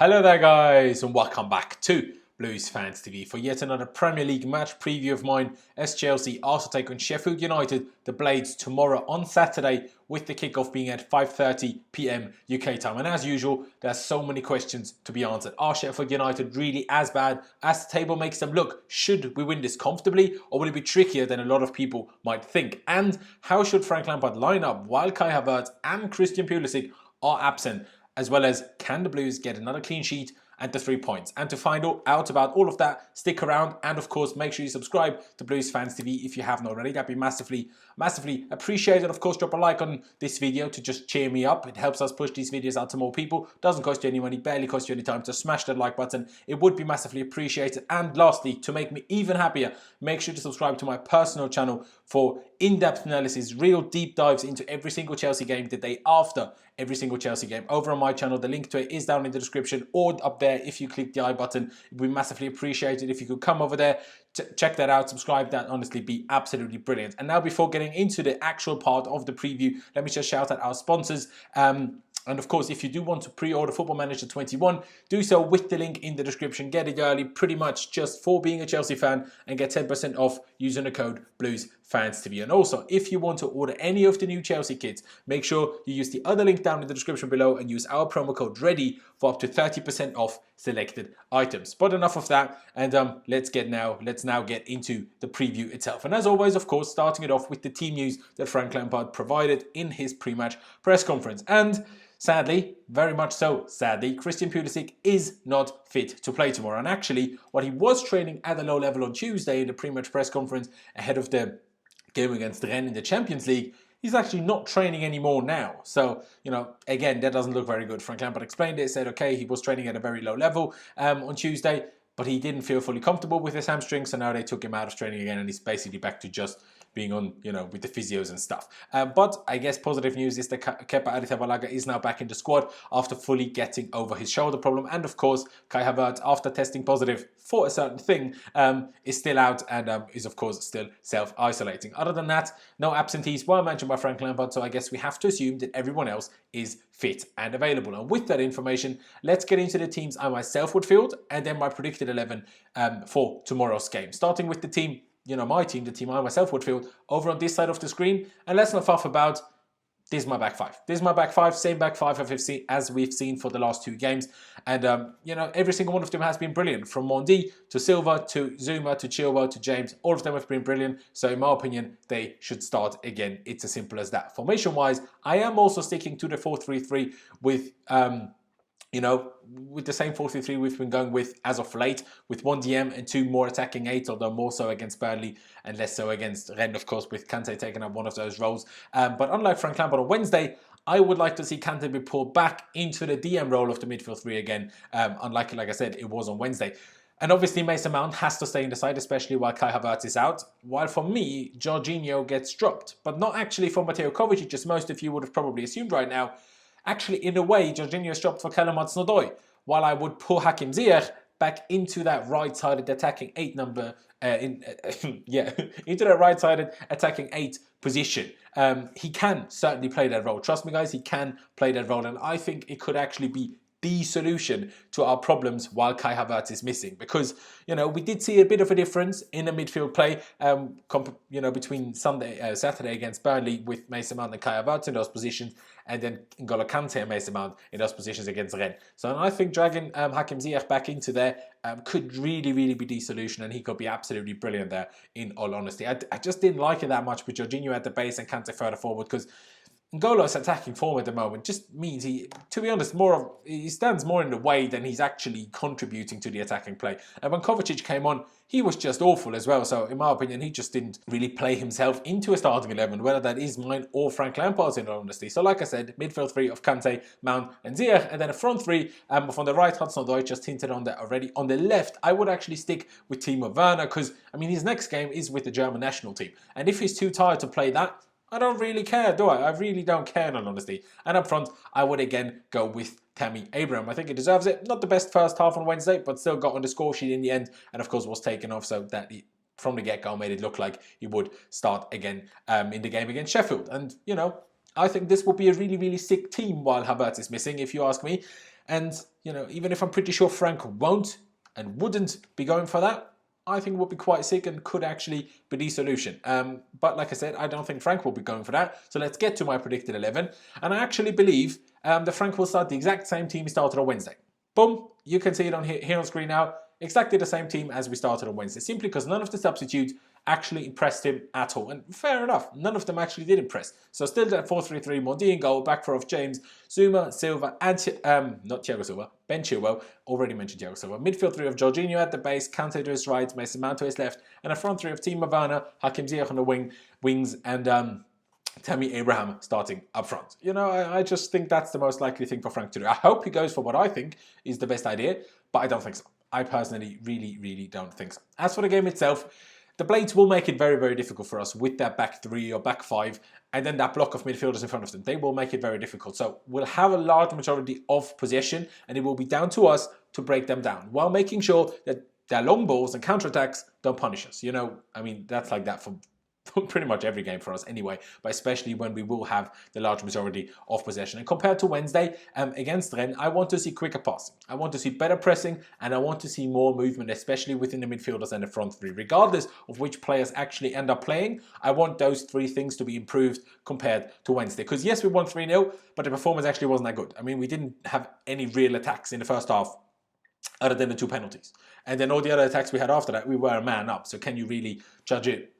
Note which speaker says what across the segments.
Speaker 1: Hello there guys and welcome back to Blues Fans TV for yet another Premier League match preview of mine as Chelsea also take on Sheffield United, the Blades, tomorrow on Saturday, with the kickoff being at 5:30 PM UK time. And as usual, there's so many questions to be answered. Are Sheffield United really as bad as the table makes them look? Should we win this comfortably, or will it be trickier than a lot of people might think? And how should Frank Lampard line up while Kai Havertz and Christian Pulisic are absent? As well as, can the Blues get another clean sheet and the 3 points? And to find out about all of that, stick around and of course make sure you subscribe to Blues Fans TV if you haven't already. That'd be massively appreciated. Of course, drop a like on this video to just cheer me up. It helps us push these videos out to more people. Doesn't cost you any money, barely cost you any time. So smash that like button. It would be massively appreciated. And lastly, to make me even happier, make sure to subscribe to my personal channel for in-depth analysis, real deep dives into every single Chelsea game the day after every single Chelsea game over on my channel. The link to it is down in the description or up there if you click the I button. It would be massively appreciated if you could come over there, check that out, subscribe. That honestly be absolutely brilliant. And now, before getting into the actual part of the preview, let me just shout out our sponsors. And of course, if you do want to pre-order Football Manager 21, do so with the link in the description. Get it early, pretty much just for being a Chelsea fan, and get 10% off using the code BluesFansTV. And also, if you want to order any of the new Chelsea kits, make sure you use the other link down in the description below and use our promo code READY for up to 30% off selected items. But enough of that, and let's now get into the preview itself. And as always, of course, starting it off with the team news that Frank Lampard provided in his pre-match press conference. And sadly, very much so sadly, Christian Pulisic is not fit to play tomorrow. And actually, what he was training at a low level on Tuesday in the pre-match press conference ahead of the game against Rennes in the Champions League, he's actually not training anymore now. So, again, that doesn't look very good. Frank Lampard explained it, said, okay, he was training at a very low level on Tuesday, but he didn't feel fully comfortable with his hamstring, so now they took him out of training again, and he's basically back to just being on, with the physios and stuff. But I guess positive news is that Kepa Arrizabalaga is now back in the squad after fully getting over his shoulder problem. And of course, Kai Havertz, after testing positive for a certain thing, is still out and is of course still self-isolating. Other than that, no absentees were mentioned by Frank Lampard, so I guess we have to assume that everyone else is fit and available. And with that information, let's get into the teams I myself would field and then my predicted 11 for tomorrow's game. Starting with the team, my team, the team I myself would field over on this side of the screen. And let's not faff about, this is my back five. This is my back five, same back five as we've seen for the last 2 games. And, every single one of them has been brilliant. From Mendy to Silva to Zuma to Chilwell to James, all of them have been brilliant. So in my opinion, they should start again. It's as simple as that. Formation-wise, I am also sticking to the 4-3-3 with with the same 4-3-3 we've been going with as of late, with 1 DM and 2 more attacking 8, although more so against Burnley and less so against Rennes, of course, with Kante taking up one of those roles. But unlike Frank Lampard on Wednesday, I would like to see Kante be pulled back into the DM role of the midfield 3 again, unlike, like I said, it was on Wednesday. And obviously Mason Mount has to stay in the side, especially while Kai Havertz is out. While for me, Jorginho gets dropped, but not actually for Mateo Kovacic, as most of you would have probably assumed right now. Actually, in a way, Jorginho is dropped for Callum Hudson-Odoi, while I would pull Hakim Ziyech back into that right-sided attacking 8 number, into that right-sided attacking 8 position. He can certainly play that role. Trust me, guys, he can play that role, and I think it could actually be the solution to our problems while Kai Havertz is missing, because we did see a bit of a difference in the midfield play between Saturday against Burnley with Mason Mount and Kai Havertz in those positions, and then N'Golo Kante and Mason Mount in those positions against Rennes. So I think dragging Hakim Ziyech back into there could really be the solution, and he could be absolutely brilliant there, in all honesty. I just didn't like it that much with Jorginho at the base and Kante further forward, because N'Golo's attacking form at the moment just means to be honest, he stands more in the way than he's actually contributing to the attacking play. And when Kovacic came on, he was just awful as well. So in my opinion, he just didn't really play himself into a starting 11, whether that is mine or Frank Lampard's, in all honesty. So like I said, midfield 3 of Kante, Mount and Ziyech, and then a front 3 from the right, Hudson-Odoi, just hinted on that already. On the left, I would actually stick with Timo Werner, because his next game is with the German national team. And if he's too tired to play that, I don't really care, do I? I really don't care, in all honesty. And up front, I would again go with Tammy Abraham. I think he deserves it. Not the best first half on Wednesday, but still got on the score sheet in the end. And of course was taken off, so that he, from the get-go, made it look like he would start again in the game against Sheffield. And, I think this will be a really sick team while Havertz is missing, if you ask me. And, you know, even if I'm pretty sure Frank won't and wouldn't be going for that, I think would be quite sick and could actually be the solution. But like I said, I don't think Frank will be going for that. So let's get to my predicted 11. And I actually believe that Frank will start the exact same team he started on Wednesday. Boom, you can see it on here on screen now. Exactly the same team as we started on Wednesday. Simply because none of the substitutes actually impressed him at all. And fair enough, none of them actually did impress. So still that 4-3-3, Mendy in goal, back four of James, Zuma, Silva, and not Thiago Silva, Ben Chilwell, already mentioned Thiago Silva. Midfield three of Jorginho at the base, Kante to his right, Mason Mount to his left, and a front three of Timo Werner, Hakim Ziyech on the wings, and Tammy Abraham starting up front. You know, I just think that's the most likely thing for Frank to do. I hope he goes for what I think is the best idea, but I don't think so. I personally really don't think so. As for the game itself, the Blades will make it very, very difficult for us with their back three or back five, and then that block of midfielders in front of them. They will make it very difficult. So we'll have a large majority of possession, and it will be down to us to break them down, while making sure that their long balls and counterattacks don't punish us. You know, I mean, that's like that for pretty much every game for us anyway, but especially when we will have the large majority of possession. And compared to Wednesday against Rennes, I want to see quicker passing. I want to see better pressing, and I want to see more movement, especially within the midfielders and the front three. Regardless of which players actually end up playing, I want those three things to be improved compared to Wednesday. Because yes, we won 3-0, but the performance actually wasn't that good. I mean, we didn't have any real attacks in the first half other than the 2 penalties. And then all the other attacks we had after that, we were a man up. So can you really judge it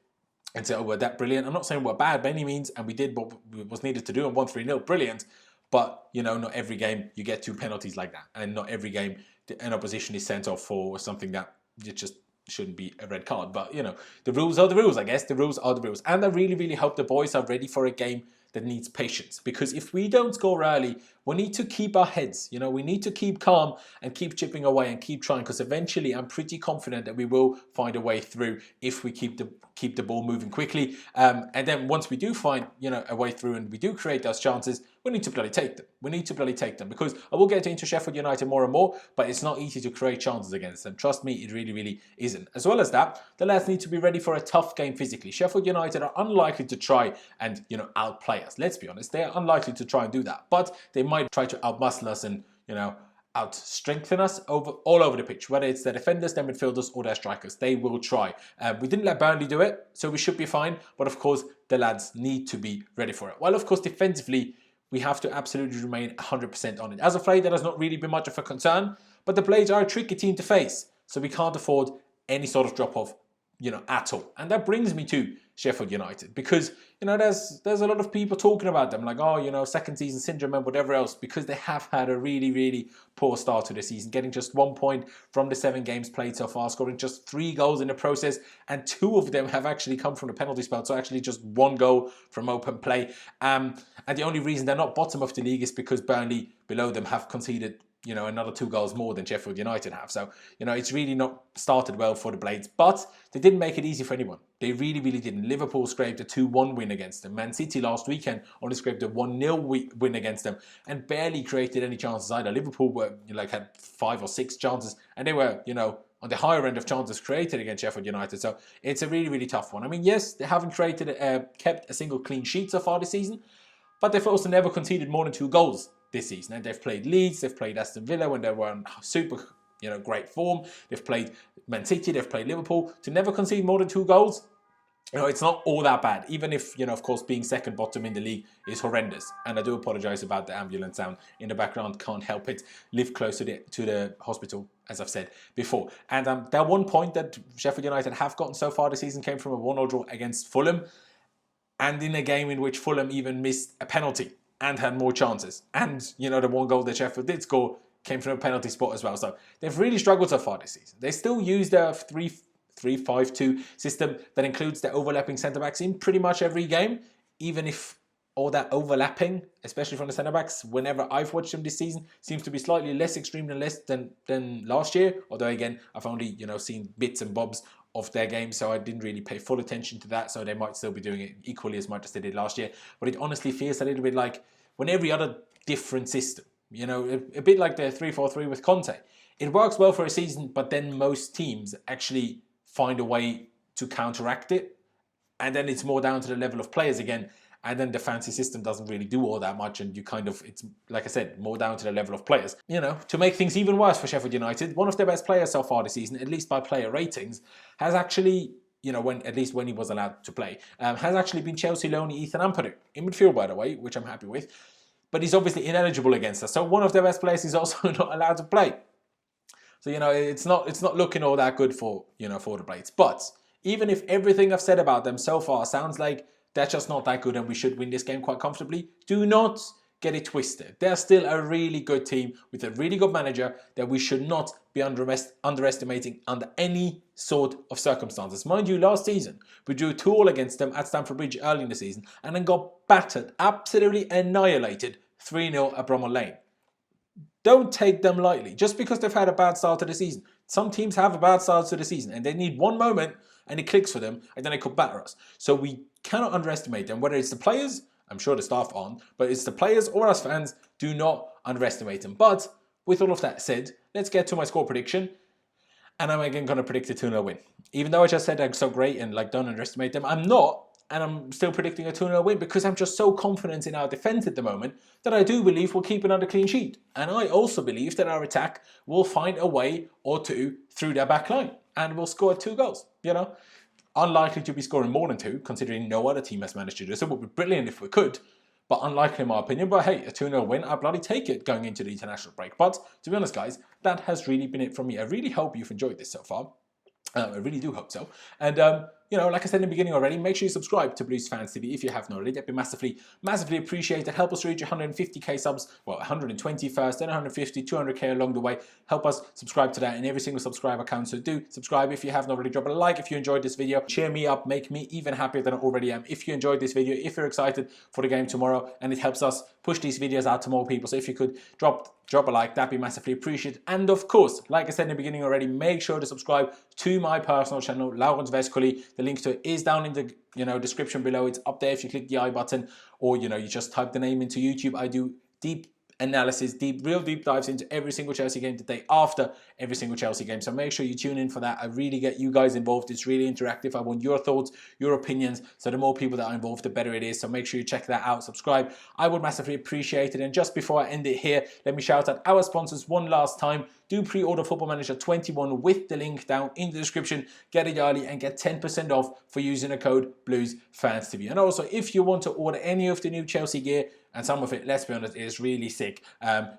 Speaker 1: and say, oh, we're that brilliant? I'm not saying we're bad by any means, and we did what was needed to do and won 3-0, brilliant. But, you know, not every game you get 2 penalties like that. And not every game an opposition is sent off for something that it just shouldn't be a red card. But, you know, the rules are the rules, I guess. The rules are the rules. And I really hope the boys are ready for a game that needs patience. Because if we don't score early, we need to keep our heads. You know, we need to keep calm and keep chipping away and keep trying. Because eventually, I'm pretty confident that we will find a way through if we keep the ball moving quickly. And then once we do find, you know, a way through and we do create those chances, we need to bloody take them. We need to bloody take them. Because I will get into Sheffield United more and more, but it's not easy to create chances against them. Trust me, it really isn't. As well as that, the lads need to be ready for a tough game physically. Sheffield United are unlikely to try and, you know, outplay us. Let's be honest, they are unlikely to try and do that. But they might try to outmuscle us and, you know, out-strengthen us all over the pitch, whether it's their defenders, their midfielders, or their strikers. They will try. We didn't let Burnley do it, so we should be fine. But of course, the lads need to be ready for it. While of course, defensively, we have to absolutely remain 100% on it. As of late, that has not really been much of a concern, but the Blades are a tricky team to face, so we can't afford any sort of drop-off, you know, at all. And that brings me to Sheffield United, because, you know, there's a lot of people talking about them, like, oh, you know, second season syndrome and whatever else, because they have had a really poor start to the season, getting just 1 point from the 7 games played so far, scoring just 3 goals in the process, and 2 of them have actually come from the penalty spot, so actually just 1 goal from open play. And the only reason they're not bottom of the league is because Burnley below them have conceded, you know, another 2 goals more than Sheffield United have. So, you know, it's really not started well for the Blades, but they didn't make it easy for anyone. They really didn't. Liverpool scraped a 2-1 win against them. Man City last weekend only scraped a 1-0 win against them and barely created any chances either. Liverpool were, you know, like, had 5 or 6 chances, and they were, you know, on the higher end of chances created against Sheffield United. So it's a really tough one. I mean, yes, they haven't kept a single clean sheet so far this season, but they've also never conceded more than 2 goals this season. And they've played Leeds, they've played Aston Villa when they were in super, you know, great form. They've played Man City, they've played Liverpool. To never concede more than 2 goals, you know, it's not all that bad. Even if, you know, of course, being second bottom in the league is horrendous. And I do apologise about the ambulance sound in the background. Can't help it. Live close to the hospital, as I've said before. And that 1 point that Sheffield United have gotten so far this season came from a 1-0 draw against Fulham. And in a game in which Fulham even missed a penalty and had more chances. And, you know, the 1 goal that Sheffield did score came from a penalty spot as well. So they've really struggled so far this season. They still use their 3-5-2 system that includes their overlapping centre-backs in pretty much every game, even if all that overlapping, especially from the centre-backs, whenever I've watched them this season, seems to be slightly less extreme than last year. Although, again, I've only, you know, seen bits and bobs of their game, so I didn't really pay full attention to that, so they might still be doing it equally as much as they did last year. But it honestly feels a little bit like when every other different system, you know, a bit like the 3-4-3 with Kante. It works well for a season, but then most teams actually find a way to counteract it, and then it's more down to the level of players again. And then the fancy system doesn't really do all that much, and you kind of, it's, like I said, more down to the level of players. You know, to make things even worse for Sheffield United, one of their best players so far this season, at least by player ratings, has actually, you know, at least when he was allowed to play, has actually been Chelsea loanee Ethan Ampadu, in midfield, by the way, which I'm happy with. But he's obviously ineligible against us, so one of their best players is also not allowed to play. So, you know, it's not looking all that good for, you know, for the Blades. But even if everything I've said about them so far sounds like they're just not that good and we should win this game quite comfortably, do not get it twisted. They're still a really good team with a really good manager that we should not be underestimating under any sort of circumstances. Mind you, last season, we drew 2-2 against them at Stamford Bridge early in the season and then got battered, absolutely annihilated 3-0 at Bramall Lane. Don't take them lightly. Just because they've had a bad start to the season. Some teams have a bad start to the season and they need one moment and it clicks for them and then they could batter us. So we cannot underestimate them. Whether it's the players, I'm sure the staff aren't, but it's the players or us fans, do not underestimate them. But with all of that said, let's get to my score prediction. And I'm again going to predict a 2-0 win. Even though I just said they're so great and like don't underestimate them, I'm not. And I'm still predicting a 2-0 win because I'm just so confident in our defence at the moment that I do believe we'll keep another clean sheet. And I also believe that our attack will find a way or two through their back line and we'll score 2 goals, you know. Unlikely to be scoring more than 2, considering no other team has managed to do so. It would be brilliant if we could, but unlikely in my opinion. But hey, a 2-0 win, I'd bloody take it going into the international break. But to be honest, guys, that has really been it from me. I really hope you've enjoyed this so far. I really do hope so. And, you know, like I said in the beginning already, make sure you subscribe to Blues Fans TV if you haven't already. That'd be massively, massively appreciated. Help us reach 150k subs. Well, 120 first, then 150, 200k along the way. Help us subscribe to that in every single subscriber count. So do subscribe if you haven't already. Drop a like if you enjoyed this video. Cheer me up, make me even happier than I already am. If you enjoyed this video, if you're excited for the game tomorrow, and it helps us push these videos out to more people. So if you could drop a like, that'd be massively appreciated. And of course, like I said in the beginning already, make sure to subscribe to my personal channel, Laurens Vescoli. The link to it is down in the description below. It's up there if you click the I button, or you just type the name into YouTube. I do deep analysis, real deep dives into every single Chelsea game the day after every single Chelsea game. So make sure you tune in for that. I really get you guys involved. It's really interactive. I want your thoughts, your opinions. So the more people that are involved, the better it is. So make sure you check that out. Subscribe. I would massively appreciate it. And just before I end it here, let me shout out our sponsors one last time. Do pre-order Football Manager 21 with the link down in the description. Get it early and get 10% off for using the code BluesFansTV. And also, if you want to order any of the new Chelsea gear, and some of it, let's be honest, is really sick,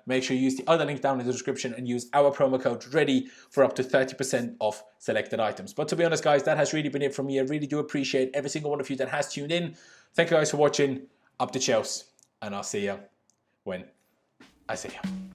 Speaker 1: make sure you use the other link down in the description and use our promo code READY for up to 30% off selected items. But to be honest, guys, that has really been it from me. I really do appreciate every single one of you that has tuned in. Thank you guys for watching. Up to Chelsea. And I'll see you when I see you.